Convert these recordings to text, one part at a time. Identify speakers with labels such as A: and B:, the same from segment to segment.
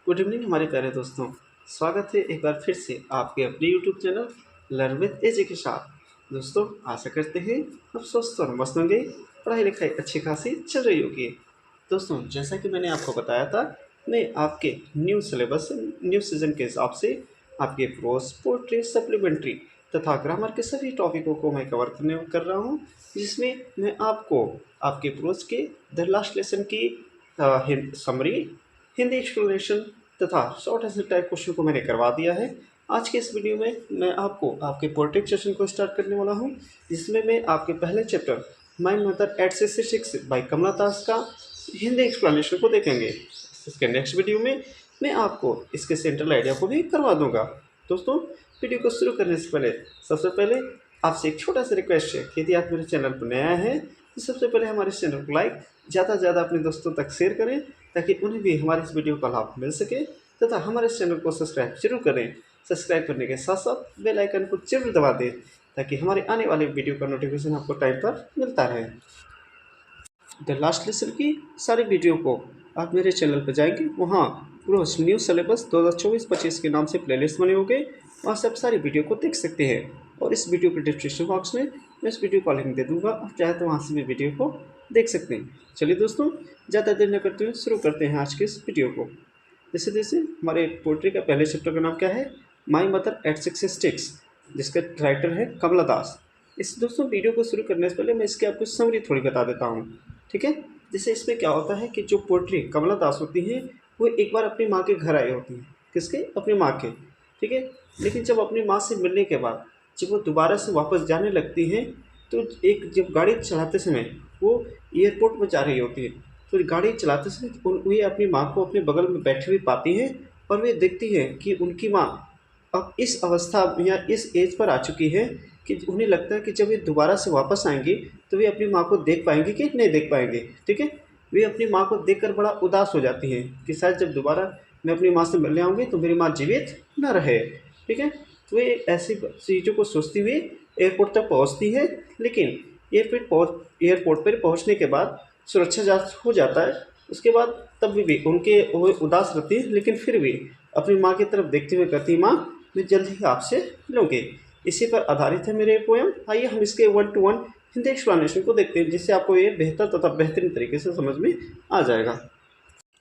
A: Good evening हमारे प्यारे दोस्तों। स्वागत है एक बार फिर से आपके अपने यूट्यूब चैनल लर्न विद एजे के साथ। दोस्तों आशा करते हैं आप स्वस्थ और मस्त होंगे, पढ़ाई लिखाई अच्छी खासी चल रही होगी। दोस्तों जैसा कि मैंने आपको बताया था, मैं आपके न्यू सिलेबस न्यू सीजन के हिसाब से आपके प्रोज पोट्री सप्लीमेंट्री तथा ग्रामर के सभी टॉपिकों को मैं कवर कर रहा हूँ, जिसमें मैं आपको आपके प्रोज के द लास्ट लेसन की समरी, हिंदी एक्सप्लेनेशन तथा शॉर्ट आंसर टाइप क्वेश्चन को मैंने करवा दिया है। आज के इस वीडियो में मैं आपको आपके पोएट्री सेशन को स्टार्ट करने वाला हूं, जिसमें मैं आपके पहले chapter my mother at 66 by Kamala Das का हिंदी एक्सप्लेनेशन को देखेंगे। इसके नेक्स्ट वीडियो में मैं आपको इसके सेंट्रल आइडिया को भी करवा दूंगा। दोस्तों वीडियो को शुरू करने से पहले सबसे पहले आपसे एक छोटा सा रिक्वेस्ट है कि यदि आप मेरे चैनल पर नया हैं तो सबसे पहले हमारे चैनल को लाइक ज़्यादा से ज़्यादा अपने दोस्तों तक शेयर करें, ताकि उन्हें भी हमारे इस वीडियो का लाभ मिल सके, तथा हमारे इस चैनल को सब्सक्राइब जरूर करें। सब्सक्राइब करने के साथ साथ बेल आइकन को जरूर दबा दें, ताकि हमारे आने वाले वीडियो का नोटिफिकेशन आपको टाइम पर मिलता रहे। द लास्ट लेसन की सारी वीडियो को आप मेरे चैनल पर जाएंगे, वहाँ रोज न्यू सिलेबस 2024-25 के नाम से प्लेलिस्ट बने होंगे, वहाँ से आप सारी वीडियो को देख सकते हैं। और इस वीडियो के डिस्क्रिप्शन बॉक्स में मैं इस वीडियो का लिंक दे दूँगा, आप चाहे तो वहाँ से भी वीडियो को देख सकते हैं। चलिए दोस्तों ज़्यादा देर न करते हुए शुरू करते हैं आज के इस वीडियो को। जैसे हमारे पोएट्री का पहले चैप्टर का नाम क्या है, माई मदर एट 66, जिसका राइटर है कमला दास। इस दोस्तों वीडियो को शुरू करने से पहले मैं इसकी आपको समरी थोड़ी बता देता हूँ, ठीक है। जैसे इसमें क्या होता है कि जो पोएट्री कमला दास होती हैं वो एक बार अपनी माँ के घर आई होती हैं। किसके? अपनी माँ के, ठीक है। लेकिन जब अपनी माँ से मिलने के बाद जब वो दोबारा से वापस जाने लगती हैं, तो एक जब गाड़ी चलाते समय वो एयरपोर्ट में जा रही होती है, तो गाड़ी चलाते समय वे अपनी माँ को अपने बगल में बैठी हुई पाती हैं, और वे देखती हैं कि उनकी माँ अब इस अवस्था या इस एज पर आ चुकी है कि उन्हें लगता है कि जब वे दोबारा से वापस आएंगी तो वे अपनी माँ को देख पाएंगे कि नहीं देख पाएंगे, ठीक है। वे अपनी माँ को देखकर बड़ा उदास हो जाती हैं कि शायद जब दोबारा मैं अपनी माँ से मिलने आऊँगी तो मेरी माँ जीवित न रहे, ठीक है। तो वे ऐसी चीज़ों को सोचती हुई एयरपोर्ट तक पहुँचती है। लेकिन एयरपोर्ट पर पहुँचने के बाद सुरक्षा जांच हो जाता है। उसके बाद तब भी उनके वो उदास रहती है, लेकिन फिर भी अपनी माँ की तरफ देखते हुए कहती, माँ मैं जल्द ही आपसे मिलूँगी। इसी पर आधारित है मेरे पोएम। आइए हम इसके 1 to 1 हिंदी एक्सप्लेनेशन को देखते हैं, जिससे आपको ये बेहतर तथा बेहतरीन तरीके से समझ में आ जाएगा।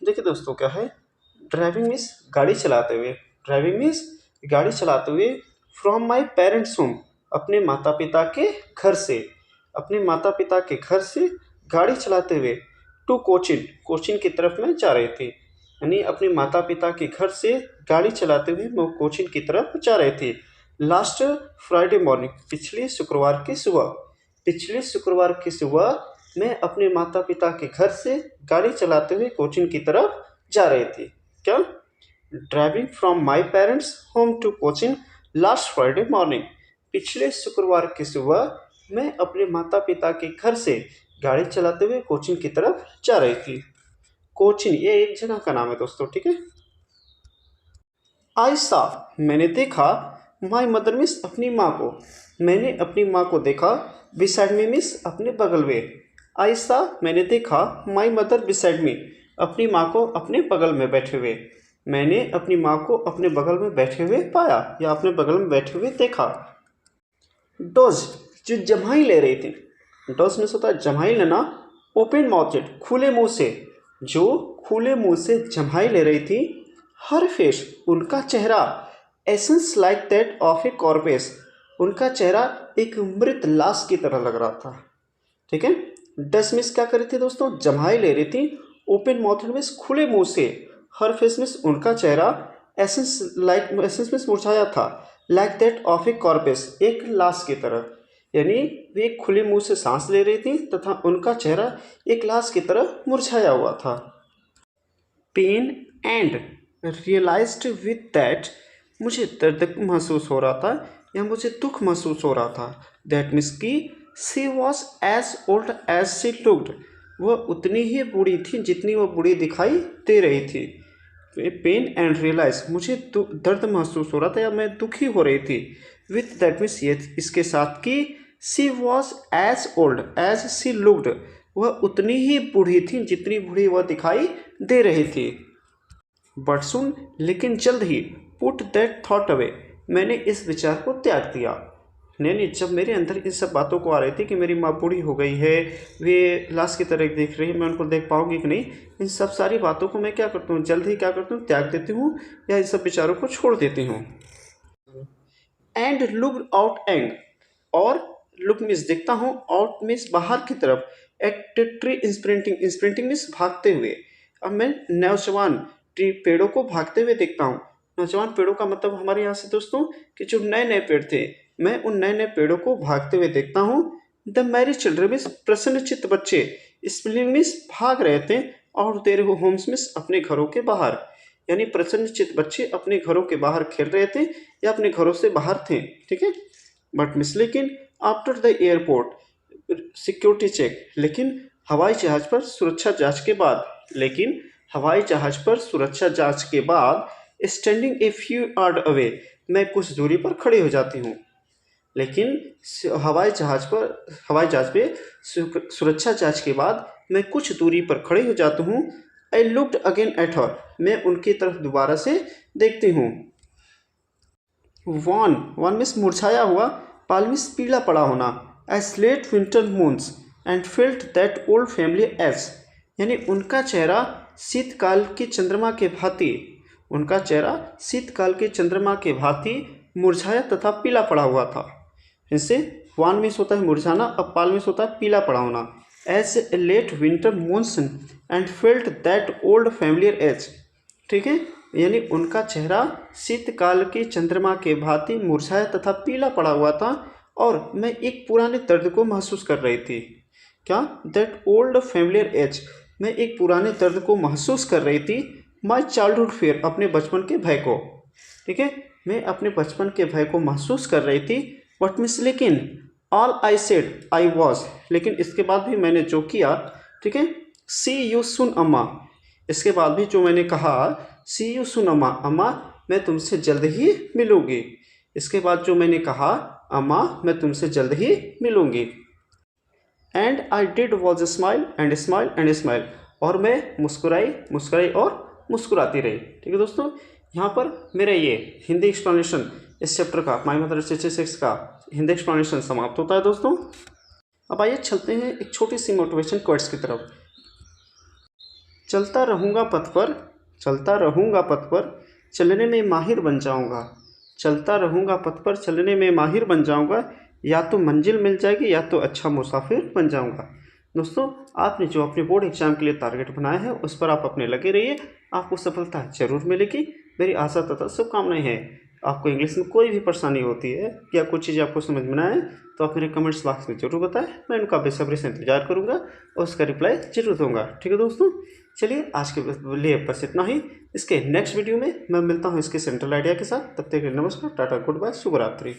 A: देखिए दोस्तों क्या है, ड्राइविंग मीन्स गाड़ी चलाते हुए, ड्राइविंग मीन्स गाड़ी चलाते हुए फ्रॉम माई पेरेंट्स होम, अपने माता पिता के घर से, अपने माता पिता के घर से गाड़ी चलाते हुए टू कोचिन, कोचिन की तरफ में जा रही थी। यानी अपने माता पिता के घर से गाड़ी चलाते हुए वो कोचिन की तरफ जा रहे थे। लास्ट फ्राइडे मॉर्निंग, पिछले शुक्रवार की सुबह, पिछले शुक्रवार की सुबह मैं अपने माता पिता के घर से गाड़ी चलाते हुए कोचिन की तरफ जा रही थी। क्या? Driving from my parents home to Cochin last Friday morning, पिछले शुक्रवार की सुबह मैं अपने माता पिता के घर से गाड़ी चलाते हुए कोचिन की तरफ जा रही थी। कोचिन ये एक जगह का नाम है दोस्तों, ठीक है। आई सा, मैंने देखा, माई मदर मिस, अपनी माँ को, मैंने अपनी माँ को देखा, बिसाइड मी मिस, अपने बगल में। आई सा, मैंने देखा, माई मदर बिसाइड मी, अपनी माँ को अपने बगल में बैठे हुए। मैंने अपनी माँ को अपने बगल में बैठे हुए पाया या अपने बगल में बैठे हुए देखा। डोज, जो जम्हाई ले रही थी, डोज में होता है जम्हाई लेना, ओपन माउथेड, खुले मुंह से, जो खुले मुंह से जम्हाई ले रही थी। हर फेस, उनका चेहरा, एसेंस लाइक दैट ऑफ ए कॉर्पेस, उनका चेहरा एक मृत लाश की तरह लग रहा था, ठीक है। डस मिस क्या कर रही थी दोस्तों, जम्हाई ले रही थी। ओपन माउथेड मिस खुले मुंह से, हर फेस मिस उनका चेहरा, एसेंस मिस मुरझाया था, लाइक दैट ऑफ ए कॉर्पेस, एक लाश की तरह, यानी वे खुले मुंह से सांस ले रही थी तथा उनका चेहरा एक लाश की तरह मुरझाया हुआ था। Pain and realised with that, मुझे दर्द महसूस हो रहा था या मुझे दुख महसूस हो रहा था। दैट मीन्स की she was as old as she looked, वह उतनी ही बूढ़ी थी जितनी वह बूढ़ी दिखाई दे रही थी। पेन एंड रियलाइज, मुझे दर्द महसूस हो रहा था या मैं दुखी हो रही थी। विथ दैट मीन्स ये इसके साथ कि she was as old as she looked, वह उतनी ही बूढ़ी थी जितनी बूढ़ी वह दिखाई दे रही थी। बट सुन, लेकिन जल्द ही, पुट दैट थॉट अवे, मैंने इस विचार को त्याग दिया। नहीं, जब मेरे अंदर इन सब बातों को आ रही थी कि मेरी माँ बूढ़ी हो गई है, वे लाश की तरह देख रही है, मैं उनको देख पाऊंगी कि नहीं, इन सब सारी बातों को मैं क्या करता हूँ, जल्द ही क्या करता हूँ, त्याग देती हूँ या इन सब विचारों को छोड़ देती हूँ। एंड लुक आउट एंड, और लुक मीन्स देखता हूँ, आउट मीन्स बाहर की तरफ, at tree sprinting, sprinting means भागते हुए। अब मैं नौजवान ट्री पेड़ों को भागते हुए देखता हूँ। नौजवान पेड़ों का मतलब हमारे यहाँ से दोस्तों कि जो नए नए पेड़ थे, मैं उन नए नए पेड़ों को भागते हुए देखता हूँ। द मैरी चिल्ड्रन मीन्स प्रसन्नचित्त बच्चे, स्प्लिंग मीन्स भाग रहे थे, और देयर होम्स मीन्स अपने घरों के बाहर, यानी प्रसन्नचित्त बच्चे अपने घरों के बाहर खेल रहे थे या अपने घरों से बाहर थे। ठीक है, बट मिस, लेकिन after the airport security check, लेकिन हवाई जहाज पर सुरक्षा जांच के बाद, लेकिन हवाई जहाज पर सुरक्षा जांच के बाद, standing a few yard away, मैं कुछ दूरी पर खड़े हो जाती हूँ। लेकिन हवाई जहाज पे सुरक्षा जांच के बाद मैं कुछ दूरी पर खड़े हो जाती हूँ। I looked again at her, मैं उनकी तरफ दोबारा से देखती हूँ। वन वन मीन्स मुरझाया हुआ, पाल मीन्स पीला पड़ा होना, as late winter moons and felt that old family age, यानी उनका चेहरा शीतकाल की चंद्रमा के भांति, उनका चेहरा शीतकाल के चंद्रमा के भांति मुरझाया तथा पीला पड़ा हुआ था। इनसे वन मीन्स होता है मुरझाना, अब पाल मीन्स होता है पीला पड़ा होना। एज ए लेट विंटर मूनसन and felt that old familiar ache, ठीक है, यानी उनका चेहरा शीतकाल के चंद्रमा के भांति मुरझाया तथा पीला पड़ा हुआ था, और मैं एक पुराने दर्द को महसूस कर रही थी। क्या? दैट ओल्ड फैमिलियर एज, मैं एक पुराने दर्द को महसूस कर रही थी। माई चाइल्डहुड फेयर, अपने बचपन के भय को, ठीक है, मैं अपने बचपन के भय को महसूस कर रही थी। वट मीन्स, लेकिन all I said I was, लेकिन इसके बाद भी मैंने जो किया, ठीक है, सी यू सुन अम्मा, इसके बाद भी जो मैंने कहा, सी यू सुन अम्मा, अम्मा मैं तुमसे जल्द ही मिलूंगी, इसके बाद जो मैंने कहा, अम्मा मैं तुमसे जल्द ही मिलूंगी। And I did was smile and smile and smile, और मैं मुस्कुराई और मुस्कुराती रही। ठीक है दोस्तों, यहाँ पर मेरा ये हिंदी एक्सप्लेनेशन इस चैप्टर का, माई मदर स्टेटिस्टिक्स का हिंदी एक्सप्लेनेशन समाप्त होता है दोस्तों। अब आइए चलते हैं एक छोटी सी मोटिवेशन कोट्स की तरफ। चलता रहूँगा पथ पर, चलता रहूँगा पथ पर, चलने में माहिर बन जाऊँगा, चलता रहूँगा पथ पर, चलने में माहिर बन जाऊँगा, या तो मंजिल मिल जाएगी या तो अच्छा मुसाफिर बन जाऊँगा। दोस्तों, आपने जो अपने बोर्ड एग्जाम के लिए टारगेट बनाया है उस पर आप अपने लगे रहिए, आपको सफलता जरूर मिलेगी, मेरी आशा तथा शुभकामनाएं हैं। आपको इंग्लिश में कोई भी परेशानी होती है या कुछ चीज़ आपको समझ में ना आए तो आप मेरे कमेंट्स बॉक्स में जरूर बताएं, मैं उनका बेसब्री से इंतजार करूंगा और उसका रिप्लाई जरूर दूंगा। ठीक है दोस्तों, चलिए आज के लिए बस इतना ही। इसके नेक्स्ट वीडियो में मैं मिलता हूँ इसके सेंट्रल आइडिया के साथ। तब तक के लिए नमस्कार, टाटा, गुड बाय, शुभ रात्रि।